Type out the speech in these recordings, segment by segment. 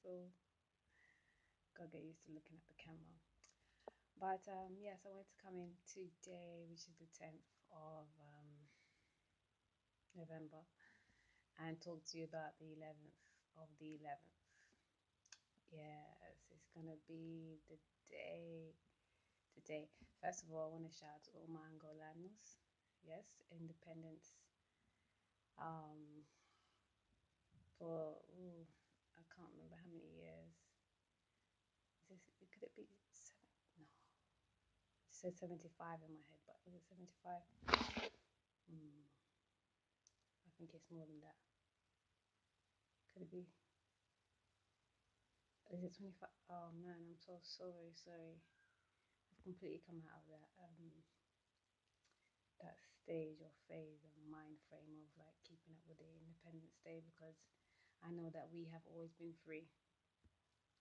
So gotta get used to looking at the camera. But yes, I wanted to come in today, which is the 10th of November, and talk to you about the 11th of the 11th. Yes, it's gonna be the day today. First of all, I want to shout out to all my Angolanos. Yes, independence. Um, for I can't remember how many years. Is this, could it be seven? No, it says 75 in my head, but is it 75? Hmm, I think it's more than that. Could it be? Is it 25? Oh man, I'm so very sorry. I've completely come out of that stage or phase of mind frame of like keeping up with the Independence Day, because I know that we have always been free,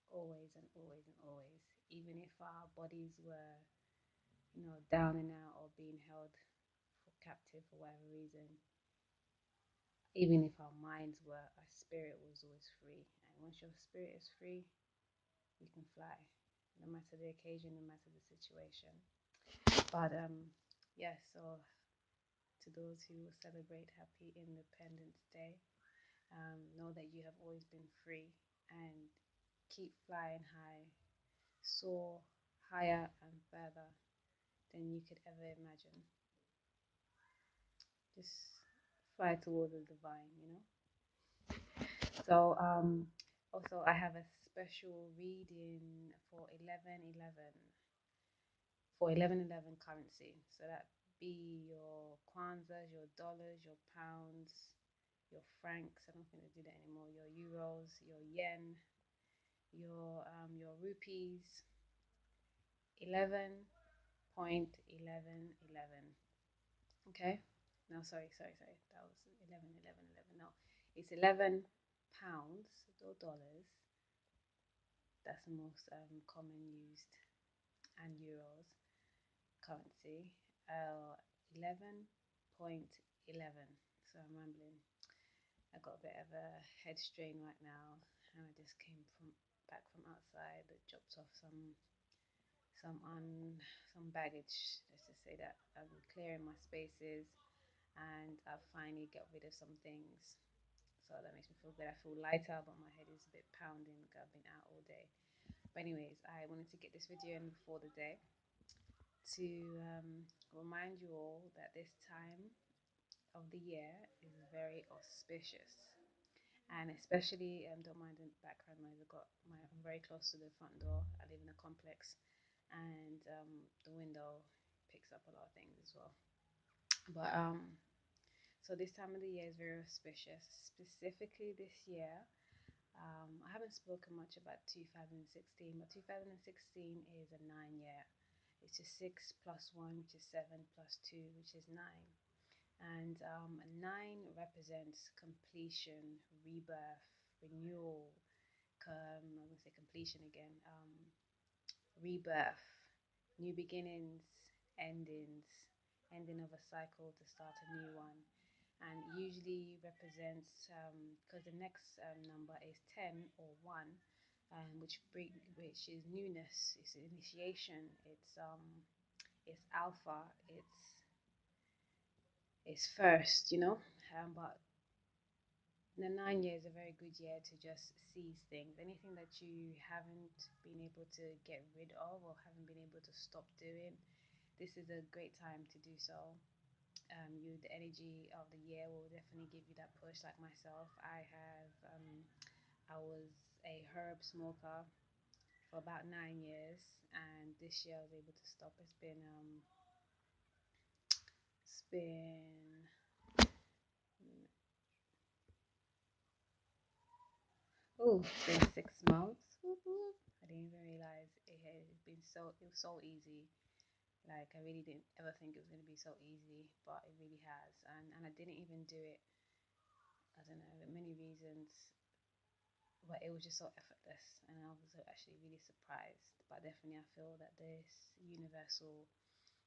always and always and always, even if our bodies were, down and out or being held for captive for whatever reason. Even if our minds were, our spirit was always free. And once your spirit is free, you can fly, no matter the occasion, no matter the situation. But yeah, so to those who will celebrate Happy Independence Day, know that you have always been free and keep flying high, soar higher and further than you could ever imagine. Just fly towards the divine. So also I have a special reading for 1111 for 1111 currency. So that be your kwanzas, your dollars, your pounds, your francs. I don't think they do that anymore. Your euros, your yen, your rupees. 11.1111. Okay. No, sorry. That was 111111. No, it's 11 pounds or dollars. That's the most common used, and euros currency. 11.11. So I'm rambling. I got a bit of a head strain right now, and I just came back from outside. That dropped off some un some baggage. Let's just say that I'm clearing my spaces, and I've finally got rid of some things. So that makes me feel good. I feel lighter, but my head is a bit pounding because I've been out all day. But anyways, I wanted to get this video in before the day to remind you all that this time of the year is very auspicious. And especially, don't mind the background noise. I'm very close to the front door. I live in a complex, and the window picks up a lot of things as well. But so this time of the year is very auspicious. Specifically this year, I haven't spoken much about 2016, but 2016 is a 9 year. It's a 6 plus 1, which is 7 plus 2, which is 9. And 9 represents completion, rebirth, renewal. I'm going to say completion again. Rebirth, new beginnings, endings, ending of a cycle to start a new one. And usually represents, because the next number is 10 or 1, which is newness, it's initiation, it's alpha, it's first, but the 9 year is a very good year to just seize things. Anything that you haven't been able to get rid of or haven't been able to stop doing, this is a great time to do so. The energy of the year will definitely give you that push. Like myself, I was a herb smoker for about 9 years, and this year I was able to stop. It's been 6 months. I didn't even realize it was so easy. Like I really didn't ever think it was going to be so easy, but it really has. And I didn't even do it. I don't know, many reasons, but it was just so effortless, and I was actually really surprised. But definitely, I feel that this universal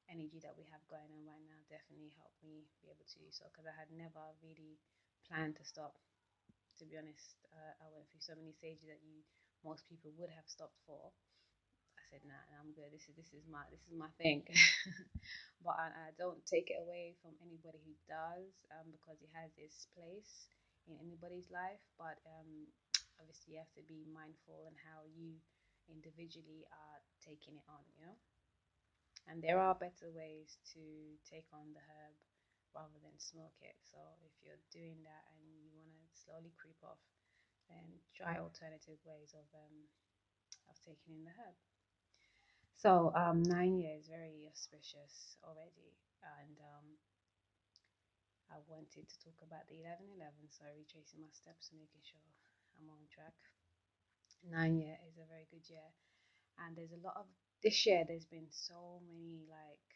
energy that we have going on right now definitely helped me be able to do so, because I had never really planned to stop. To be honest, I went through so many stages that you most people would have stopped for. I said, nah, I'm good. This is my thing. But I don't take it away from anybody who does, because it has its place in anybody's life. But obviously, you have to be mindful in how you individually are taking it on. And there are better ways to take on the herb rather than smoke it. So if you're doing that and you want to slowly creep off, then try alternative ways of taking in the herb. So 9 years, very auspicious already, and I wanted to talk about the 11/11. So retracing my steps and making sure I'm on track. 9 year is a very good year, and there's a lot of this year. There's been so many like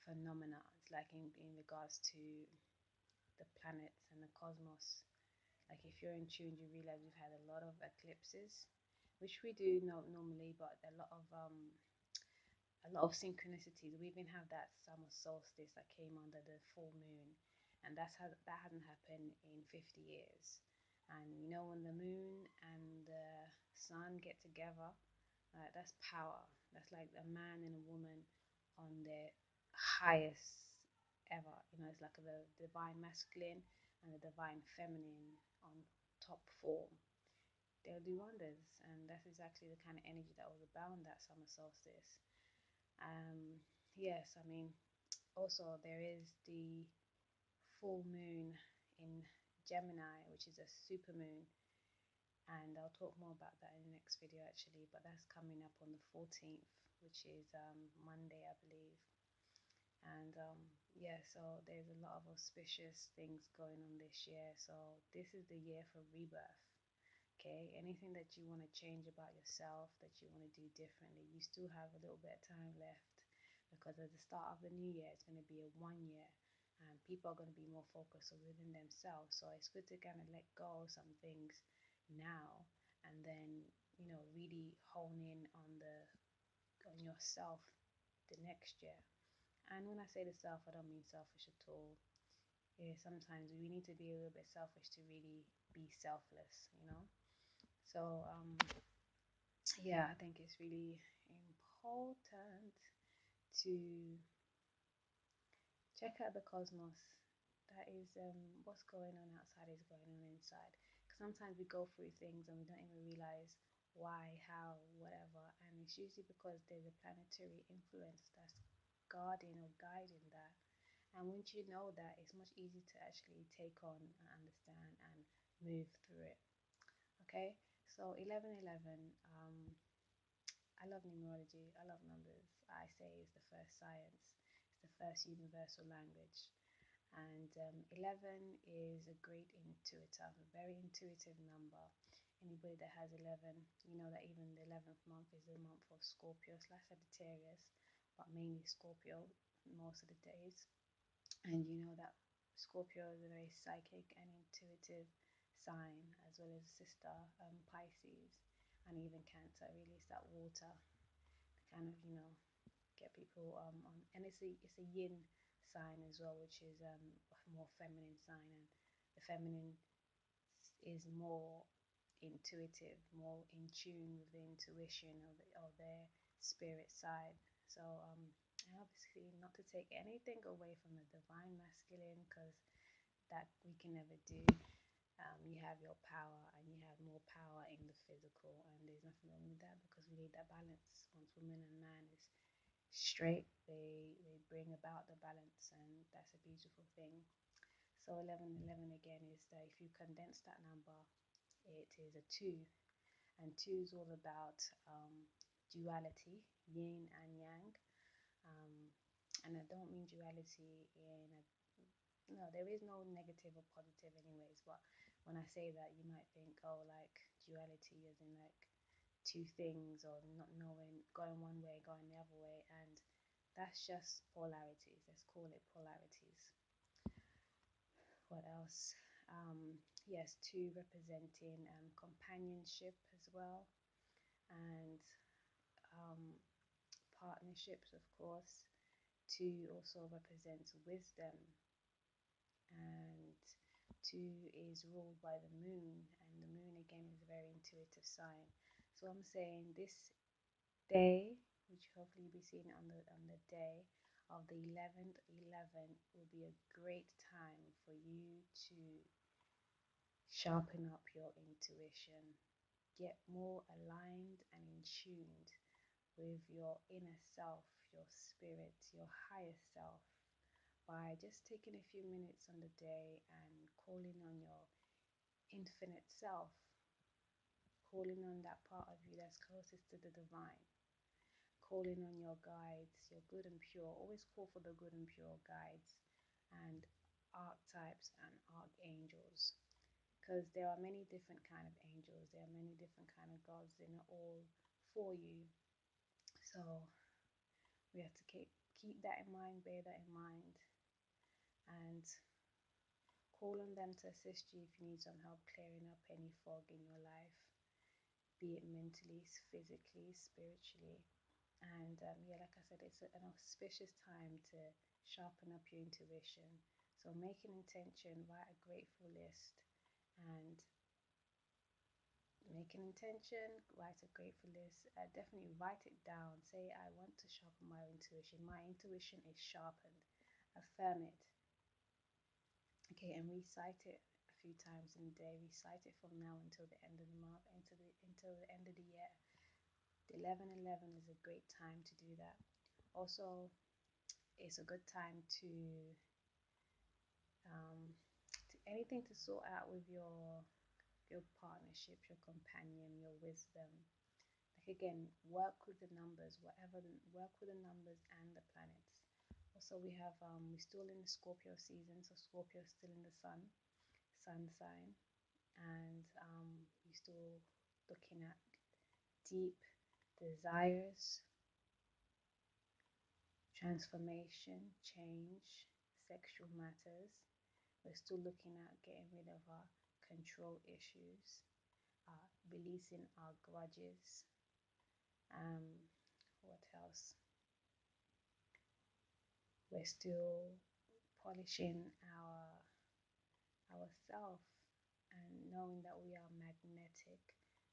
phenomena. It's like in regards to the planets and the cosmos. Like if you're in tune, you realize we've had a lot of eclipses, which we do know normally, but a lot of synchronicities. We even have that summer solstice that came under the full moon, and that hasn't happened in 50 years. And when the moon and the sun get together, that's power. That's like a man and a woman on their highest ever. It's like the divine masculine and the divine feminine on top form. They'll do wonders, and that's exactly the kind of energy that was around that summer solstice. Um, yes, I mean, also there is the full moon in Gemini, which is a super moon, and I'll talk more about that in the next video actually. But that's coming up on the 14th, which is Monday, I believe. And yeah, so there's a lot of auspicious things going on this year. So this is the year for rebirth. Okay, anything that you want to change about yourself, that you want to do differently, you still have a little bit of time left, because at the start of the new year, it's going to be a 1 year, and people are going to be more focused within themselves. So it's good to kind of let go of some things now, and then really hone in on yourself the next year. And when I say the self, I don't mean selfish at all. Yeah, sometimes we need to be a little bit selfish to really be selfless. So yeah, I think it's really important to check out the cosmos. That is what's going on outside is going on inside. Because sometimes we go through things and we don't even realize why, how, whatever, and it's usually because there's a planetary influence that's guarding or guiding that. And once you know that, it's much easier to actually take on and understand and move through it. Okay, so 11/11. I love numerology. I love numbers. I say it's the first science. It's the first universal language. And 11 is a great intuitor, a very intuitive number. Anybody that has 11, you know that even the 11th month is the month of Scorpio slash Sagittarius, but mainly Scorpio most of the days. And you know that Scorpio is a very psychic and intuitive sign, as well as sister Pisces, and even Cancer. Really, it's that water to kind of get people on. And it's a yin sign as well, which is a more feminine sign, and the feminine is more intuitive, more in tune with the intuition of their spirit side. So and obviously not to take anything away from the divine masculine, because that we can never do. You have your power, and you have more power in the physical, and there's nothing wrong with that, because we need that balance. Once woman and man is straight, they bring about the balance, and that's a beautiful thing. So 11/11 again is that if you condense that number, it is a two, and two is all about duality, yin and yang. Um, and I don't mean duality in a no, there is no negative or positive, anyways. But when I say that, you might think, oh, like duality as in like two things, or not knowing, going one way, going the other way, and that's just polarities. Let's call it polarities. What else? Yes, two representing companionship as well, and um, partnerships, of course. Two also represents wisdom, and two is ruled by the moon, and the moon again is very intuitive sign. So I'm saying this day, which hopefully you'll be seeing on the day of the 11th will be a great time for you to sharpen up your intuition, get more aligned and in tuned with your inner self, your spirit, your higher self, by just taking a few minutes on the day and calling on your infinite self, calling on that part of you that's closest to the divine, calling on your guides, your good and pure. Always call for the good and pure guides and archetypes and archangels, because there are many different kind of angels, there are many different kind of gods, they're not all for you. So we have to keep that in mind, bear that in mind, and call on them to assist you if you need some help clearing up any fog in your life, be it mentally, physically, spiritually. And yeah, like I said, it's an auspicious time to sharpen up your intuition. So make an intention, write a grateful list, and make an intention, write a grateful list. Definitely write it down. Say, I want to sharpen my intuition. My intuition is sharpened. Affirm it. Okay, and recite it a few times in the day. Recite it from now until the end of the month, until the end of the year. The 11/11 is a great time to do that. Also, it's a good time anything to sort out with your partnership, your companion, your wisdom. Like again, work with the numbers, work with the numbers and the planets. Also, we're still in the Scorpio season, so Scorpio is still in the sun sign, and we're still looking at deep desires, transformation, change, sexual matters. We're still looking at getting rid of our control issues, releasing our grudges. What else? We're still polishing ourself and knowing that we are magnetic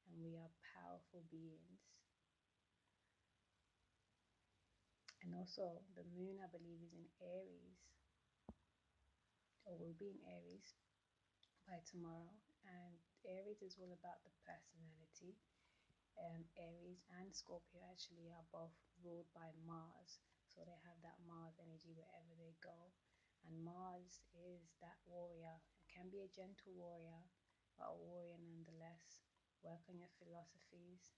and we are powerful beings. And also, the moon, I believe, is in Aries, or will be in Aries by tomorrow. And Aries is all about the personality. Aries and Scorpio actually are both ruled by Mars, so they have that Mars energy wherever they go. And Mars is that warrior. It can be a gentle warrior, but a warrior nonetheless. Work on your philosophies,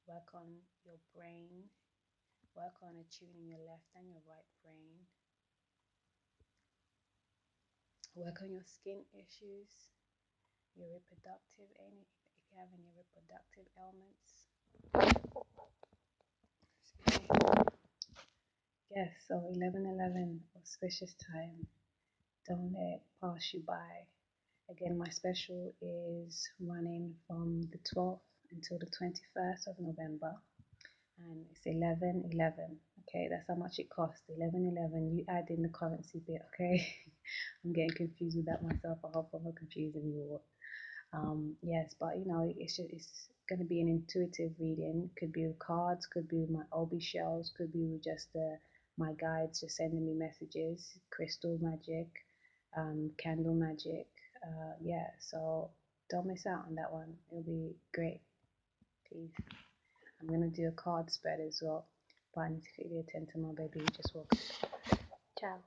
work on your brain, work on attuning your left and your right brain, work on your skin issues, your reproductive, if you have any reproductive ailments. Yes, so 11/11, auspicious time. Don't let it pass you by. Again, my special is running from the 12th until the 21st of November, and it's 11/11. Okay, that's how much it costs. 11/11. You add in the currency bit. Okay, I'm getting confused with that myself. I hope I'm not confusing you all. Yes, but it's going to be an intuitive reading. Could be with cards, could be with my obi shells, could be with just my guides just sending me messages, crystal magic, candle magic. Yeah, so don't miss out on that one. It'll be great. Peace. I'm gonna do a card spread as well, but I need to quickly attend to my baby who just woke up. Ciao.